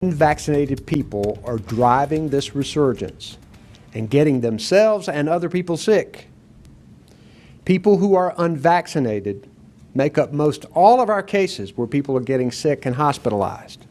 Unvaccinated people are driving this resurgence and getting themselves and other people sick. People who are unvaccinated make up most all of our cases where people are getting sick and hospitalized.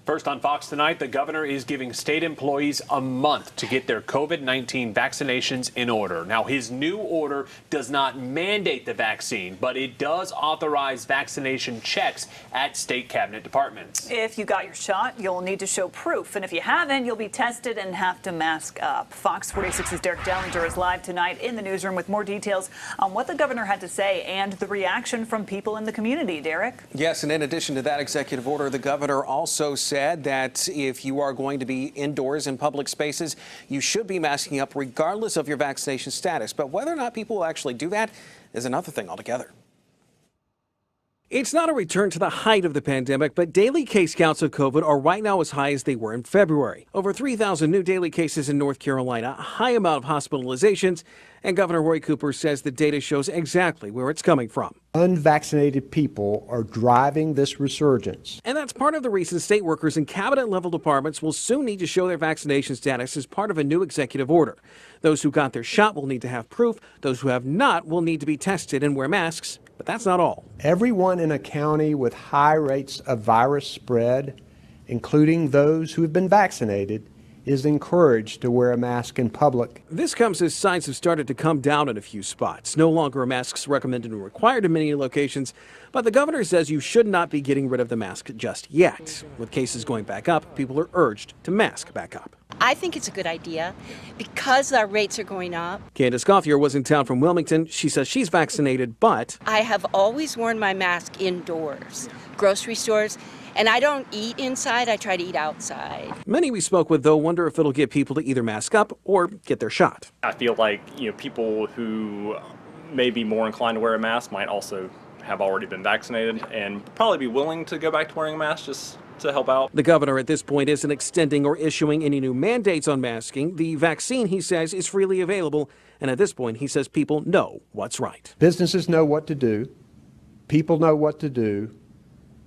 First on Fox tonight, the governor is giving state employees a month to get their COVID-19 vaccinations in order. Now, his new order does not mandate the vaccine, but it does authorize vaccination checks at state cabinet departments. If you got your shot, you'll need to show proof. And if you haven't, you'll be tested and have to mask up. Fox 46's Derek Dellinger is live tonight in the newsroom with more details on what the governor had to say and the reaction from people in the community. Derek? Yes, and in addition to that executive order, the governor also said that if you are going to be indoors in public spaces, you should be masking up regardless of your vaccination status. But whether or not people will actually do that is another thing altogether. It's not a return to the height of the pandemic, but daily case counts of COVID are right now as high as they were in February. Over 3,000 new daily cases in North Carolina, a high amount of hospitalizations, and Governor Roy Cooper says the data shows exactly where it's coming from. Unvaccinated people are driving this resurgence. And that's part of the reason state workers in cabinet-level departments will soon need to show their vaccination status as part of a new executive order. Those who got their shot will need to have proof. Those who have not will need to be tested and wear masks. But that's not all. Everyone in a county with high rates of virus spread, including those who have been vaccinated, is encouraged to wear a mask in public. This comes as signs have started to come down in a few spots. No longer are masks recommended and required in many locations, but the governor says you should not be getting rid of the mask just yet. With cases going back up, people are urged to mask back up. I think it's a good idea because our rates are going up. Candace Goffier was in town from Wilmington. She says she's vaccinated, but I have always worn my mask indoors, grocery stores, and I don't eat inside. I try to eat outside. Many we spoke with, though, wonder if it'll get people to either mask up or get their shot. I feel like, people who may be more inclined to wear a mask might also have already been vaccinated and probably be willing to go back to wearing a mask just to help out. The governor at this point isn't extending or issuing any new mandates on masking. The vaccine, he says, is freely available. And at this point, he says people know what's right. Businesses know what to do. People know what to do.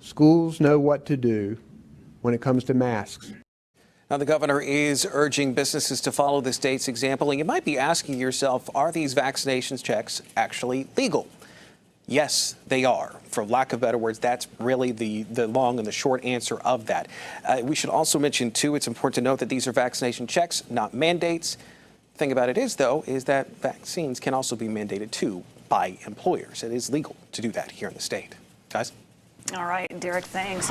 Schools know what to do when it comes to masks. Now, the governor is urging businesses to follow the state's example. And you might be asking yourself, are these vaccinations checks actually legal? Yes, they are. For lack of better words, that's really the long and the short answer of that. We should also mention, too, it's important to note that these are vaccination checks, not mandates. The thing about it is, though, is that vaccines can also be mandated, too, by employers. It is legal to do that here in the state. Guys? All right, Derek, thanks.